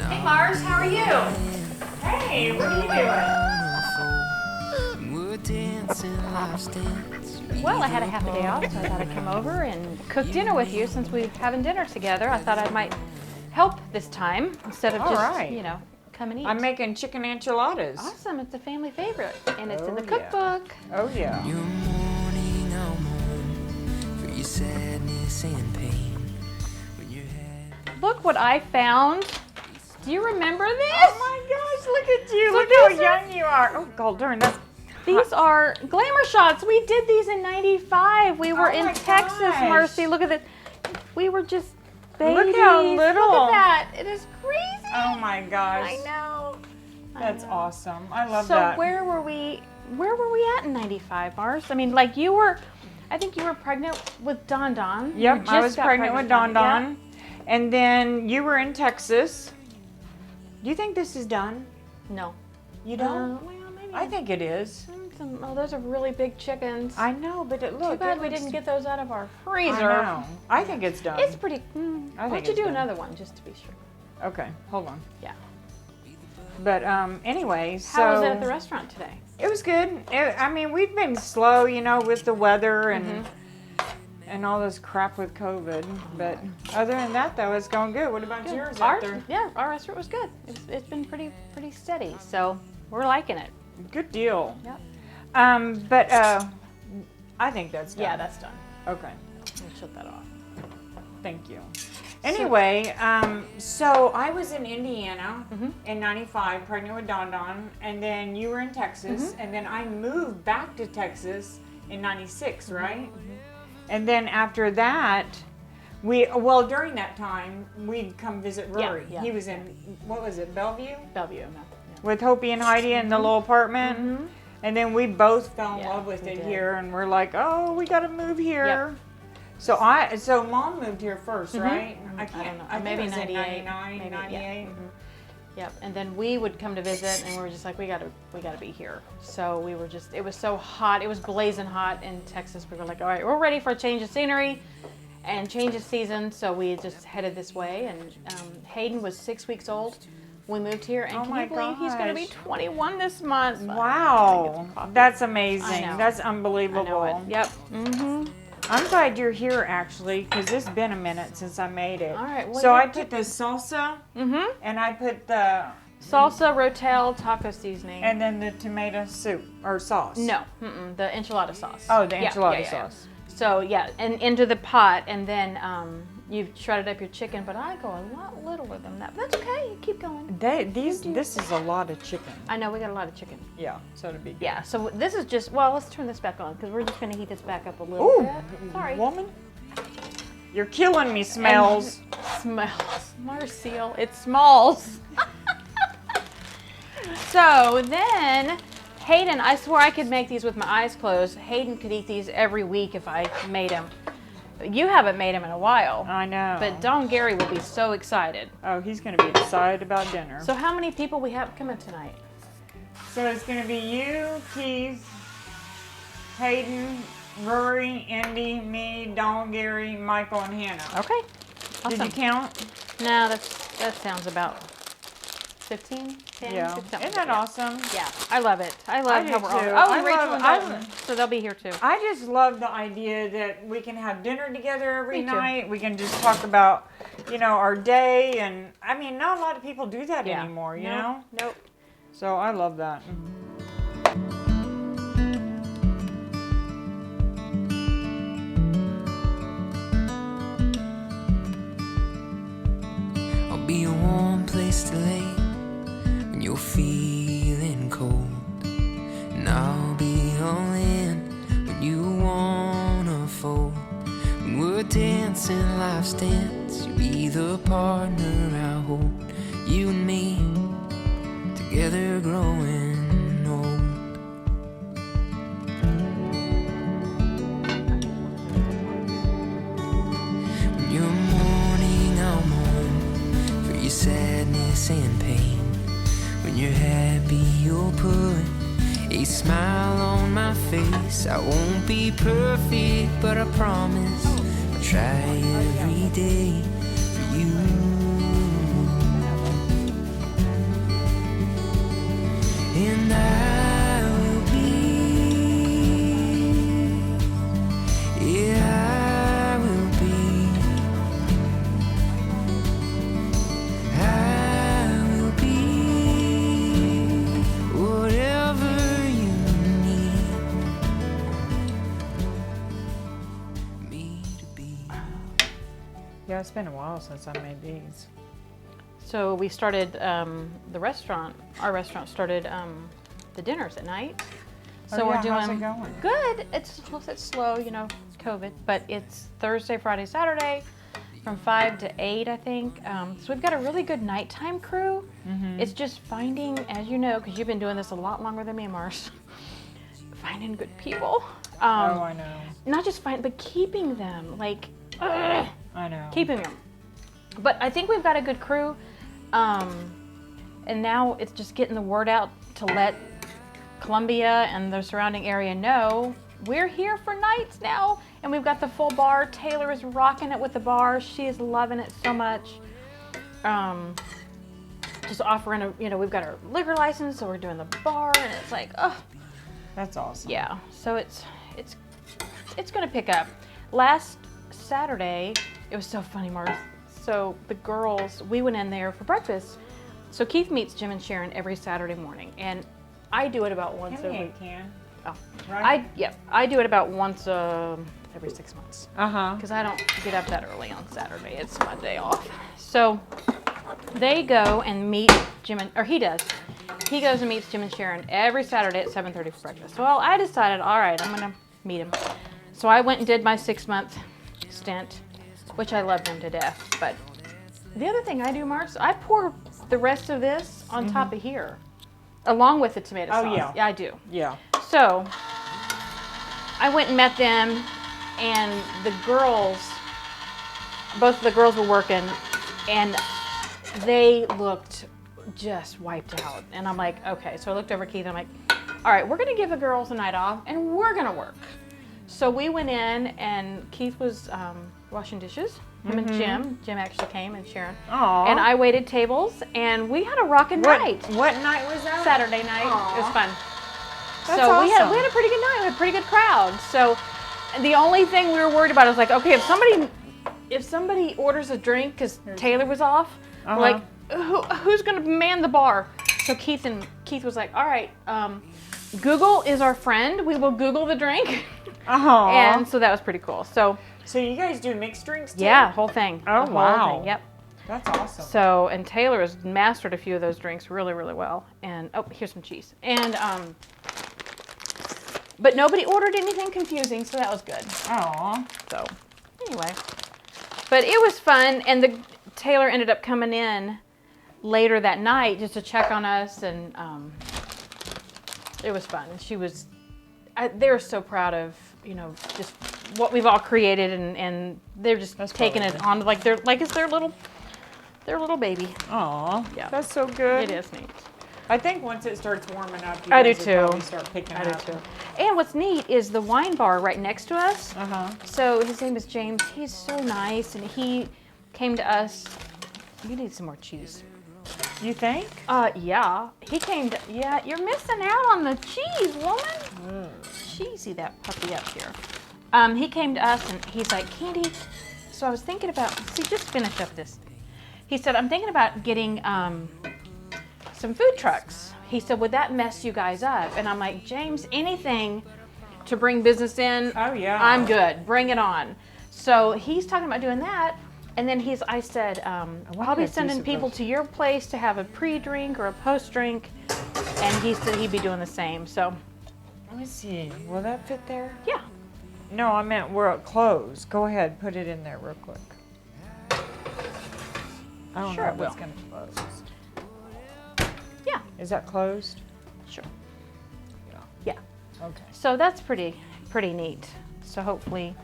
Hey Mars, how are you? Hey, what are you doing? Well, I had a half a day off, so I thought I'd come over and cook dinner with you since we're having dinner together. I thought I might help this time instead of just, you know, come and eat. I'm making chicken enchiladas. Awesome, it's a family favorite, and it's in the cookbook. Oh yeah. Your morning, I'm home for your sadness and pain. When you're happy. Look what I found. Do you remember this? Oh my gosh, look at you. Look how young you are. Oh, God darn, that's These are Glamour Shots. We did these in '95. We were in my Texas, gosh. Marcy. Look at this. We were just babies. Look how little. Look at that. It is crazy. Oh my gosh. I know. That's awesome. I love so that. So where were we at in '95, Mars? I mean, like you were, I think you were pregnant with Don Don. Yep, I was pregnant with Don Don. Yeah. And then you were in Texas. Do you think this is done? No. You don't? Well, maybe. I think it is. Oh, those are really big chickens. I know, but it looks. Too bad we didn't get those out of our freezer. I know. I think it's done. It's pretty. Why don't you do another one just to be sure? Okay, hold on. Yeah. But anyway, so. How was it at the restaurant today? It was good. I mean, we've been slow, you know, with the weather and all this crap with COVID. But other than that, though, it's going good. What about yours? Yeah, our restaurant was good. It's been pretty steady, so we're liking it. Good deal. Yep. But I think that's done. Yeah, that's done. Okay. We'll shut that off. Thank you. Anyway, so I was in Indiana in '95, pregnant with Don Don, and then you were in Texas, and then I moved back to Texas in '96, right? And then after that, during that time, we'd come visit Rory. Yeah. He was in, what was it, Bellevue? Bellevue, no. With Hopi and Heidi in the little apartment. And then we both fell in love with it here, and we're like, oh, we got to move here. Yep. So Mom moved here first, right? I don't know. Maybe Maybe 98, 99, 98. Yep. And then we would come to visit, and we were just like, we gotta be here. So we were just, it was so hot. It was blazing hot in Texas. We were like, all right, we're ready for a change of scenery and change of season. So we just headed this way. And Hayden was 6 weeks old. We moved here, and can you believe he's going to be 21 this month? Wow, that's amazing. That's unbelievable. I know it. Yep. I'm glad you're here, actually, because it's been a minute since I made it. All right. So I put the salsa, and I put the salsa rotel taco seasoning, and then the tomato soup or sauce. No, the enchilada sauce. Oh, the enchilada sauce. So and into the pot, and then you've shredded up your chicken, but I go a lot littler than that. But that's okay. You keep going. This is a lot of chicken. I know, we got a lot of chicken. Yeah, so to be good. Yeah, so this is just, let's turn this back on, because we're just going to heat this back up a little bit. Sorry. Woman. You're killing me, smells. Smells. Marcel, it smells. So then, Hayden, I swear I could make these with my eyes closed. Hayden could eat these every week if I made them. You haven't made them in a while. I know. But Don Gary will be so excited. Oh, he's going to be excited about dinner. So how many people we have coming tonight? So it's going to be you, Keith, Hayden, Rory, Indy, me, Don Gary, Michael, and Hannah. Okay. Awesome. Did you count? No, that sounds about 15, 10, yeah. 15, Isn't that awesome? Yeah, I love it. I love how we're all. Oh, and Rachel and Dalton, so they'll be here too. I just love the idea that we can have dinner together every night. We can just talk about, our day, and I mean, not a lot of people do that anymore, you know? Nope. So I love that. I'll be a warm place to lay when you're feeling cold, and I'll be all in when you wanna fold. When we're dancing life's dance, you'll be the partner I hold. You and me together growing old. When you're mourning, I'm home for your sadness and pain. When you're happy, you'll put a smile on my face. I won't be perfect, but I promise I'll try every day for you. And I will be, yeah, I will be, I will be whatever you need me to be. Yeah, it's been a while since I made these. So we started the restaurant. Our restaurant started the dinners at night. So Oh, yeah, we're doing how's it going? good. It's slow, you know, COVID, but it's Thursday, Friday, Saturday, from 5 to 8, I think. So we've got a really good nighttime crew. Mm-hmm. It's just finding, as you know, because you've been doing this a lot longer than me, Mars, finding good people. Oh, I know. Not just find, but keeping them, like, ugh, I know. keeping them. But I think we've got a good crew. And now it's just getting the word out to let Columbia and the surrounding area know we're here for nights now. And we've got the full bar. Taylor is rocking it with the bar. She is loving it so much. Just offering we've got our liquor license, so we're doing the bar, and it's like, oh. That's awesome. Yeah, so it's gonna pick up. Last Saturday, it was so funny, Mars. So the girls, we went in there for breakfast. So Keith meets Jim and Sharon every Saturday morning, and I do it about once Give me every. a can. Oh, Right? I do it about once every 6 months Uh-huh. because I don't get up that early on Saturday. It's my day off. So they go and meet Jim or he does. He goes and meets Jim and Sharon every Saturday at 7:30 for breakfast. Well, I decided, all right, I'm gonna meet him. So I went and did my 6-month stint, which I loved him to death. But the other thing I do, Mars, I pour the rest of this on top of here, along with the tomato sauce. Oh, yeah. Yeah, I do. Yeah. So I went and met them, and the girls, both of the girls were working, and they looked just wiped out. And I'm like, okay. So I looked over at Keith, and I'm like, all right, we're gonna give the girls a night off, and we're gonna work. So we went in, and Keith was washing dishes. Him and Jim. Jim actually came, and Sharon. Aw. And I waited tables, and we had a rockin' night. What night was that? Saturday night. Aw. It was fun. That's so awesome. we had a pretty good night. We had a pretty good crowd. So the only thing we were worried about is like, okay, if somebody orders a drink because Taylor was off, we're like, who's gonna man the bar? So Keith was like, all right, Google is our friend. We will Google the drink. Uh-huh. And so that was pretty cool. So you guys do mixed drinks too? yeah, whole thing. Oh, The whole wow. thing, yep. That's awesome. So, and Taylor has mastered a few of those drinks really, really well. And, oh, here's some cheese. And, but nobody ordered anything confusing, so that was good. Aw. So, anyway. But it was fun, and Taylor ended up coming in later that night just to check on us, and it was fun. And they're so proud of, just what we've all created, and they're just taking it on like it's their little baby. Aw. Yeah. That's so good. It is neat. I think once it starts warming up, you I do guys will too. probably start picking I do up. too. And what's neat is the wine bar right next to us. Uh-huh. So his name is James. He's so nice, and he came to us. You need some more cheese. You think? Yeah. He came to. Yeah, you're missing out on the cheese, woman. Cheesy that puppy up here. He came to us and he's like, Candy. So I was thinking about. See, just finish up this. He said, I'm thinking about getting some food trucks. He said, would that mess you guys up? And I'm like, James, anything to bring business in, Oh, yeah. I'm good. Bring it on. So he's talking about doing that. And then I said, I'll be sending people to your place to have a pre-drink or a post-drink. And he said he'd be doing the same. So, Let me see. Will that fit there? yeah. No, I meant where it closed. Go ahead, put it in there real quick. I don't Sure know it if it's will. going to close. Yeah. Is that closed? Sure. Yeah. Yeah. Okay. So that's pretty neat. So hopefully,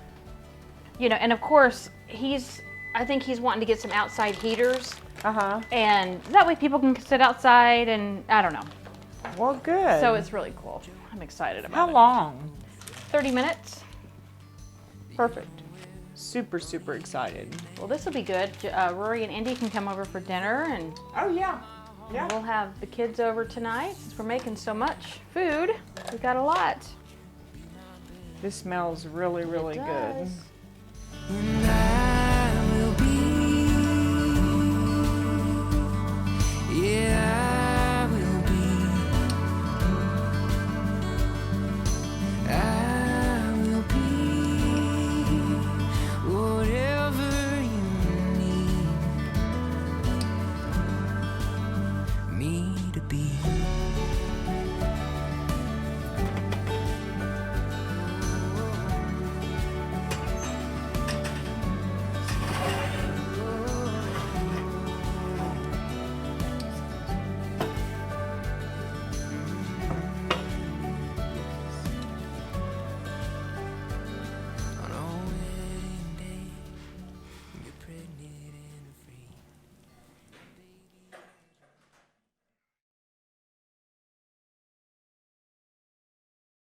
and of course, I think he's wanting to get some outside heaters. Uh-huh. And that way people can sit outside, and I don't know. Well, good. So it's really cool. I'm excited about How it. long? 30 minutes. Perfect. super, super excited. Well, this will be good. Rory and Indy can come over for dinner, and Oh yeah, yeah. we'll have the kids over tonight. Since we're making so much food, we got a lot. This smells really, really It good. does. And I